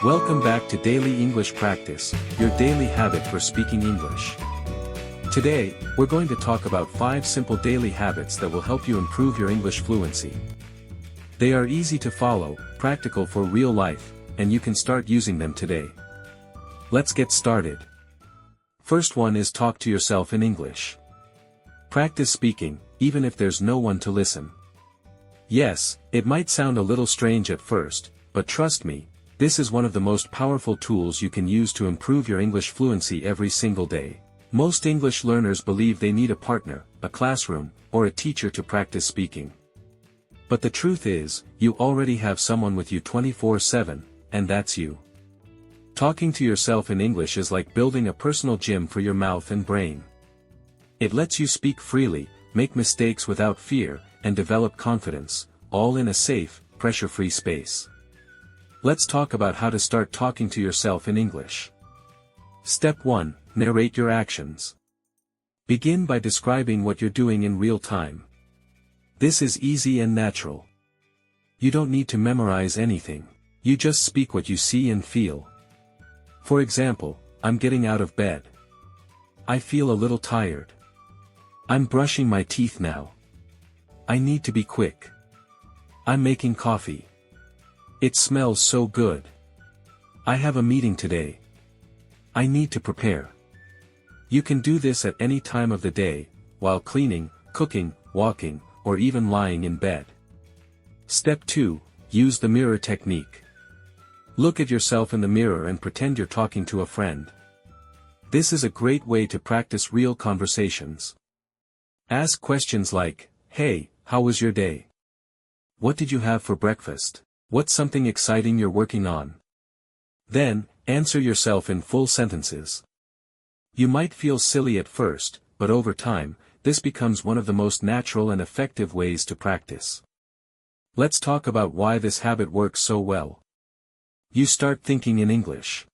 Welcome back to Daily English Practice, your daily habit for speaking English. Today, we're going to talk about 5 simple daily habits that will help you improve your English fluency. They are easy to follow, practical for real life, and you can start using them today. Let's get started. First one is talk to yourself in English. Practice speaking, even if there's no one to listen. Yes, it might sound a little strange at first, but trust me, this is one of the most powerful tools you can use to improve your English fluency every single day. Most English learners believe they need a partner, a classroom, or a teacher to practice speaking. But the truth is, you already have someone with you 24/7, and that's you. Talking to yourself in English is like building a personal gym for your mouth and brain. It lets you speak freely, make mistakes without fear, and develop confidence, all in a safe, pressure-free space. Let's talk about how to start talking to yourself in English. Step 1. Narrate your actions. Begin by describing what you're doing in real time. This is easy and natural. You don't need to memorize anything. You just speak what you see and feel. For example, I'm getting out of bed. I feel a little tired. I'm brushing my teeth now. I need to be quick. I'm making coffee. It smells so good. I have a meeting today. I need to prepare. You can do this at any time of the day, while cleaning, cooking, walking, or even lying in bed. Step 2. Use the mirror technique. Look at yourself in the mirror and pretend you're talking to a friend. This is a great way to practice real conversations. Ask questions like, "Hey, how was your day? What did you have for breakfast? What's something exciting you're working on?" Then, answer yourself in full sentences. You might feel silly at first, but over time, this becomes one of the most natural and effective ways to practice. Let's talk about why this habit works so well. You start thinking in English.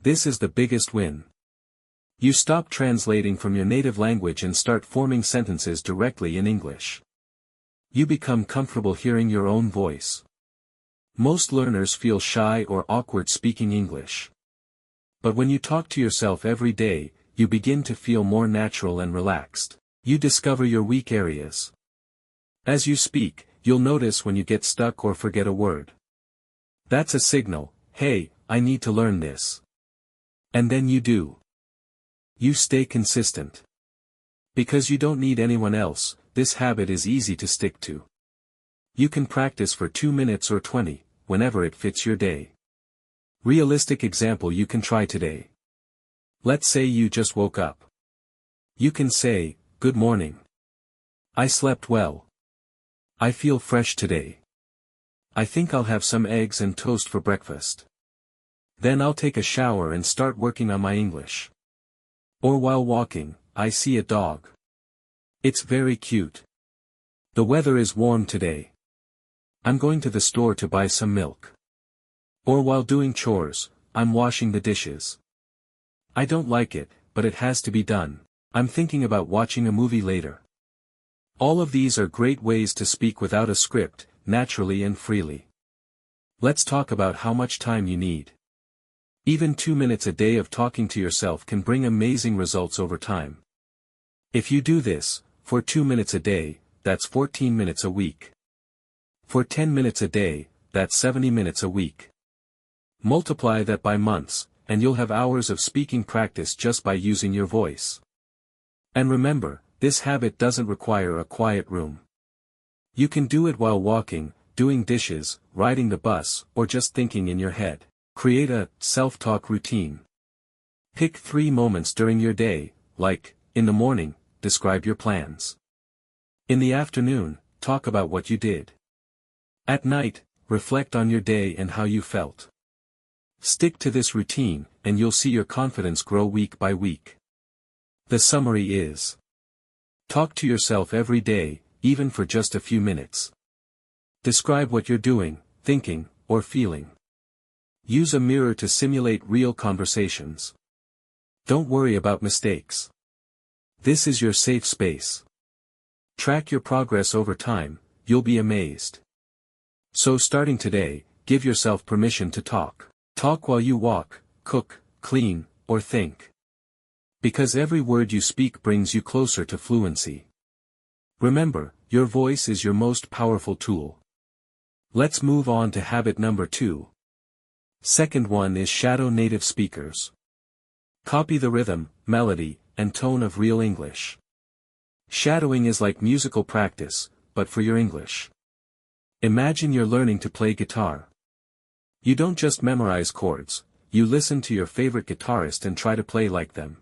This is the biggest win. You stop translating from your native language and start forming sentences directly in English. You become comfortable hearing your own voice. Most learners feel shy or awkward speaking English. But when you talk to yourself every day, you begin to feel more natural and relaxed. You discover your weak areas. As you speak, you'll notice when you get stuck or forget a word. That's a signal, "Hey, I need to learn this." And then you do. You stay consistent. Because you don't need anyone else, this habit is easy to stick to. You can practice for 2 minutes or 20, whenever it fits your day. Realistic example you can try today. Let's say you just woke up. You can say, "Good morning. I slept well. I feel fresh today. I think I'll have some eggs and toast for breakfast. Then I'll take a shower and start working on my English." Or while walking, I see a dog. It's very cute. The weather is warm today. I'm going to the store to buy some milk. Or while doing chores, I'm washing the dishes. I don't like it, but it has to be done. I'm thinking about watching a movie later. All of these are great ways to speak without a script, naturally and freely. Let's talk about how much time you need. Even 2 minutes a day of talking to yourself can bring amazing results over time. If you do this, for 2 minutes a day, that's 14 minutes a week. For 10 minutes a day, that's 70 minutes a week. Multiply that by months, and you'll have hours of speaking practice just by using your voice. And remember, this habit doesn't require a quiet room. You can do it while walking, doing dishes, riding the bus, or just thinking in your head. Create a self-talk routine. Pick 3 moments during your day, like, in the morning, describe your plans. In the afternoon, talk about what you did. At night, reflect on your day and how you felt. Stick to this routine, and you'll see your confidence grow week by week. The summary is: talk to yourself every day, even for just a few minutes. Describe what you're doing, thinking, or feeling. Use a mirror to simulate real conversations. Don't worry about mistakes. This is your safe space. Track your progress over time, you'll be amazed. So starting today, give yourself permission to talk. Talk while you walk, cook, clean, or think. Because every word you speak brings you closer to fluency. Remember, your voice is your most powerful tool. Let's move on to habit number 2. Second one is shadow native speakers. Copy the rhythm, melody, and tone of real English. Shadowing is like musical practice, but for your English. Imagine you're learning to play guitar. You don't just memorize chords, you listen to your favorite guitarist and try to play like them.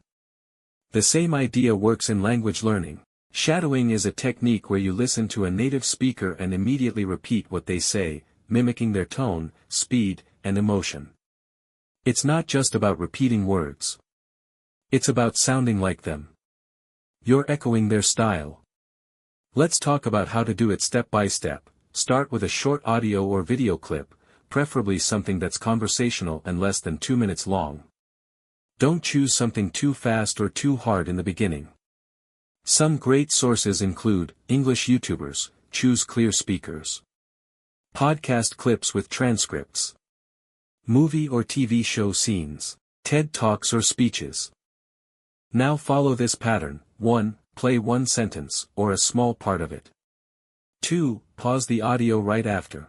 The same idea works in language learning. Shadowing is a technique where you listen to a native speaker and immediately repeat what they say, mimicking their tone, speed, and emotion. It's not just about repeating words. It's about sounding like them. You're echoing their style. Let's talk about how to do it step by step. Start with a short audio or video clip, preferably something that's conversational and less than 2 minutes long. Don't choose something too fast or too hard in the beginning. Some great sources include English YouTubers, choose clear speakers. Podcast clips with transcripts. Movie or TV show scenes. TED Talks or speeches. Now follow this pattern. 1. Play one sentence, or a small part of it. 2. Pause the audio right after.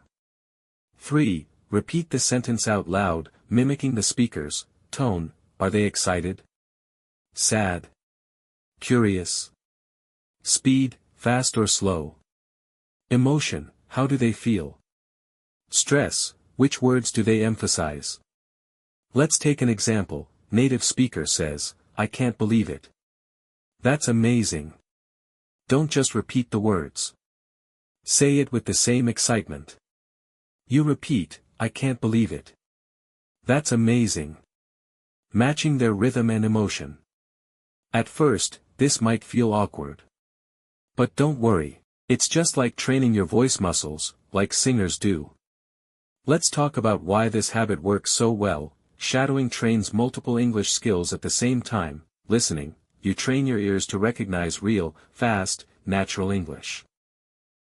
3. Repeat the sentence out loud, mimicking the speaker's tone. Are they excited? Sad? Curious? Speed, fast or slow? Emotion, how do they feel? Stress, which words do they emphasize? Let's take an example. Native speaker says, "I can't believe it." That's amazing. Don't just repeat the words. Say it with the same excitement. You repeat, "I can't believe it." That's amazing. Matching their rhythm and emotion. At first, this might feel awkward. But don't worry, it's just like training your voice muscles, like singers do. Let's talk about why this habit works so well. Shadowing trains multiple English skills at the same time. Listening, you train your ears to recognize real, fast, natural English.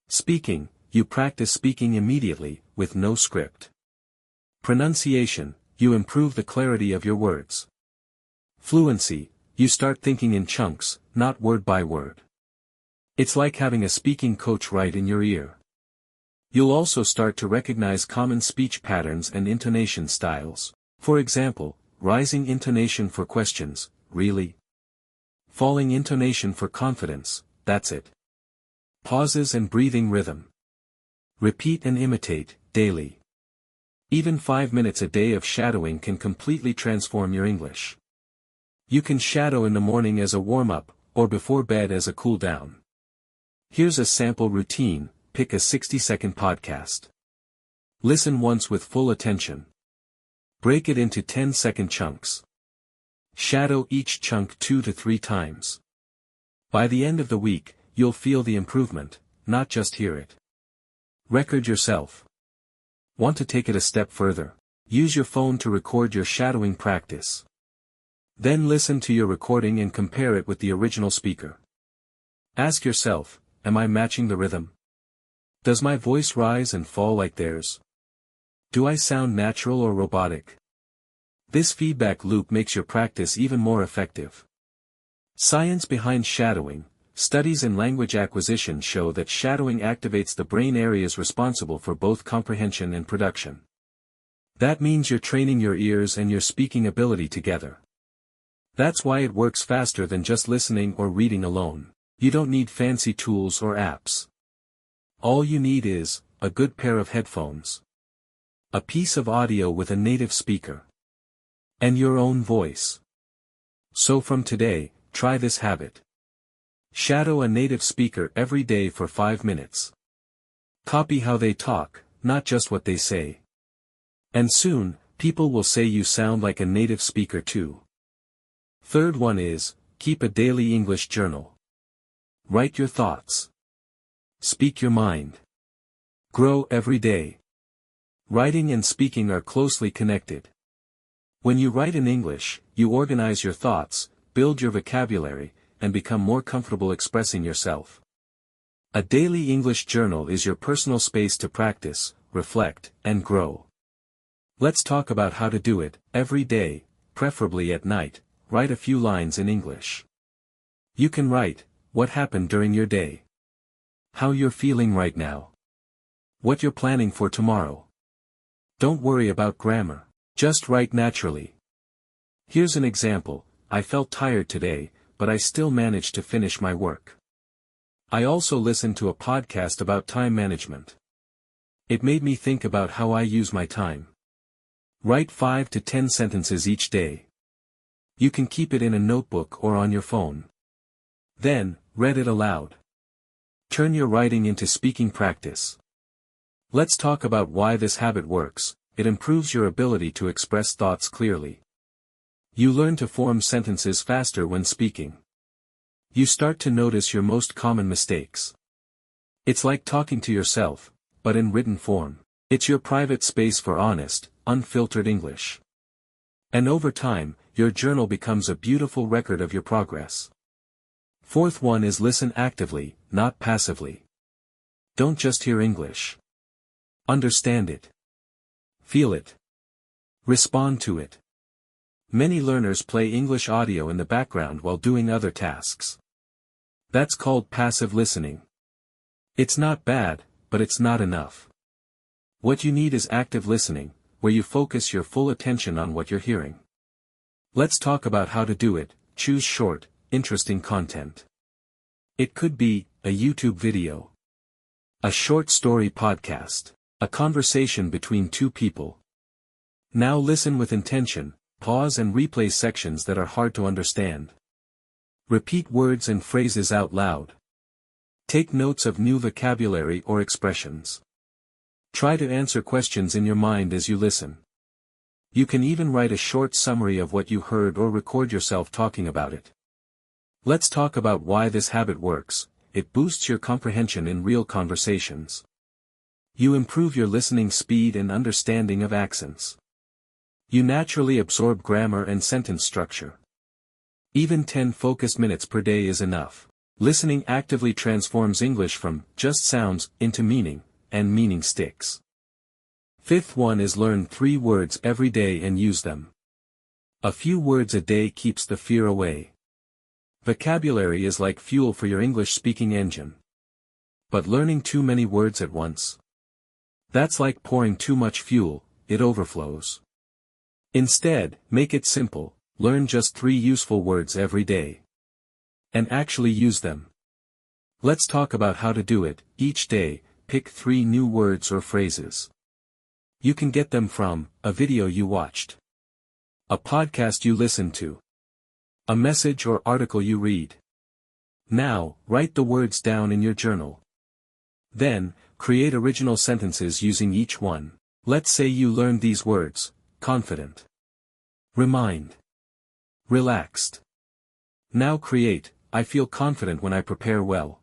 Speaking, you practice speaking immediately, with no script. Pronunciation, you improve the clarity of your words. Fluency, you start thinking in chunks, not word by word. It's like having a speaking coach right in your ear. You'll also start to recognize common speech patterns and intonation styles. For example, rising intonation for questions, really? Falling intonation for confidence, that's it. Pauses and breathing rhythm. Repeat and imitate, daily. Even 5 minutes a day of shadowing can completely transform your English. You can shadow in the morning as a warm-up, or before bed as a cool-down. Here's a sample routine. Pick a 60-second podcast. Listen once with full attention. Break it into 10-second chunks. Shadow each chunk 2 to 3 times. By the end of the week, you'll feel the improvement, not just hear it. Record yourself. Want to take it a step further? Use your phone to record your shadowing practice. Then listen to your recording and compare it with the original speaker. Ask yourself, am I matching the rhythm? Does my voice rise and fall like theirs? Do I sound natural or robotic? This feedback loop makes your practice even more effective. Science behind shadowing. Studies in language acquisition show that shadowing activates the brain areas responsible for both comprehension and production. That means you're training your ears and your speaking ability together. That's why it works faster than just listening or reading alone. You don't need fancy tools or apps. All you need is a good pair of headphones, a piece of audio with a native speaker, and your own voice. So from today, try this habit. Shadow a native speaker every day for 5 minutes. Copy how they talk, not just what they say. And soon, people will say you sound like a native speaker too. Third one is, keep a daily English journal. Write your thoughts. Speak your mind. Grow every day. Writing and speaking are closely connected. When you write in English, you organize your thoughts, build your vocabulary, and become more comfortable expressing yourself. A daily English journal is your personal space to practice, reflect, and grow. Let's talk about how to do it. Every day, preferably at night, write a few lines in English. You can write what happened during your day, how you're feeling right now, what you're planning for tomorrow. Don't worry about grammar. Just write naturally. Here's an example: I felt tired today, but I still managed to finish my work. I also listened to a podcast about time management. It made me think about how I use my time. Write 5 to 10 sentences each day. You can keep it in a notebook or on your phone. Then, read it aloud. Turn your writing into speaking practice. Let's talk about why this habit works. It improves your ability to express thoughts clearly. You learn to form sentences faster when speaking. You start to notice your most common mistakes. It's like talking to yourself, but in written form. It's your private space for honest, unfiltered English. And over time, your journal becomes a beautiful record of your progress. Fourth one is listen actively, not passively. Don't just hear English. Understand it. Feel it. Respond to it. Many learners play English audio in the background while doing other tasks. That's called passive listening. It's not bad, but it's not enough. What you need is active listening, where you focus your full attention on what you're hearing. Let's talk about how to do it. Choose short, interesting content. It could be a YouTube video, a short story podcast, a conversation between two people. Now listen with intention, pause and replay sections that are hard to understand. Repeat words and phrases out loud. Take notes of new vocabulary or expressions. Try to answer questions in your mind as you listen. You can even write a short summary of what you heard or record yourself talking about it. Let's talk about why this habit works. It boosts your comprehension in real conversations. You improve your listening speed and understanding of accents. You naturally absorb grammar and sentence structure. Even 10 focused minutes per day is enough. Listening actively transforms English from just sounds into meaning, and meaning sticks. Fifth one is learn 3 words every day and use them. A few words a day keeps the fear away. Vocabulary is like fuel for your English speaking engine. But learning too many words at once? That's like pouring too much fuel, it overflows. Instead, make it simple. Learn just 3 useful words every day. And actually use them. Let's talk about how to do it. Each day, pick 3 new words or phrases. You can get them from a video you watched, a podcast you listened to, a message or article you read. Now, write the words down in your journal. Then, create original sentences using each one. Let's say you learned these words: confident, remind, relaxed. Now create, I feel confident when I prepare well.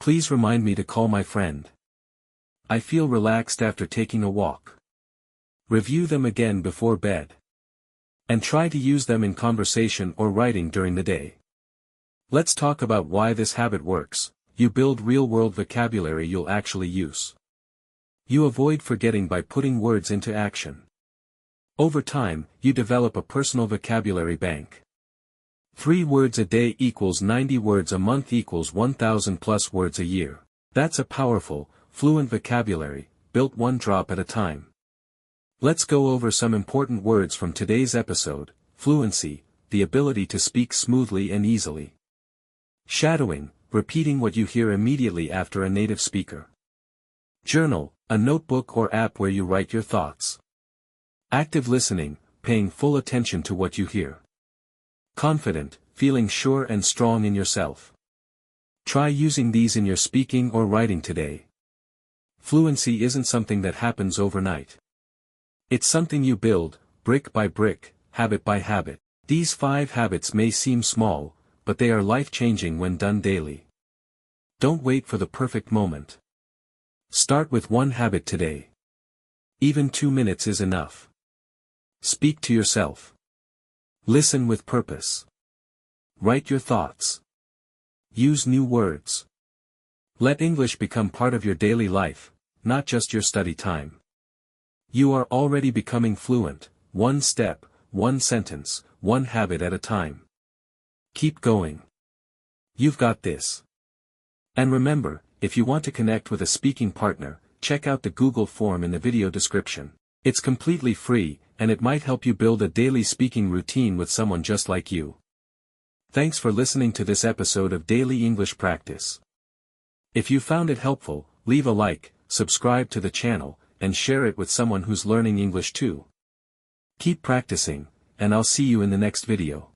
Please remind me to call my friend. I feel relaxed after taking a walk. Review them again before bed. And try to use them in conversation or writing during the day. Let's talk about why this habit works. You build real-world vocabulary you'll actually use. You avoid forgetting by putting words into action. Over time, you develop a personal vocabulary bank. 3 words a day equals 90 words a month equals 1,000 plus words a year. That's a powerful, fluent vocabulary, built one drop at a time. Let's go over some important words from today's episode. Fluency, the ability to speak smoothly and easily. Shadowing, repeating what you hear immediately after a native speaker. Journal, a notebook or app where you write your thoughts. Active listening, paying full attention to what you hear. Confident, feeling sure and strong in yourself. Try using these in your speaking or writing today. Fluency isn't something that happens overnight. It's something you build, brick by brick, habit by habit. These 5 habits may seem small, but they are life-changing when done daily. Don't wait for the perfect moment. Start with one habit today. Even 2 minutes is enough. Speak to yourself. Listen with purpose. Write your thoughts. Use new words. Let English become part of your daily life, not just your study time. You are already becoming fluent, one step, one sentence, one habit at a time. Keep going. You've got this. And remember, if you want to connect with a speaking partner, check out the Google form in the video description. It's completely free, and it might help you build a daily speaking routine with someone just like you. Thanks for listening to this episode of Daily English Practice. If you found it helpful, leave a like, subscribe to the channel, and share it with someone who's learning English too. Keep practicing, and I'll see you in the next video.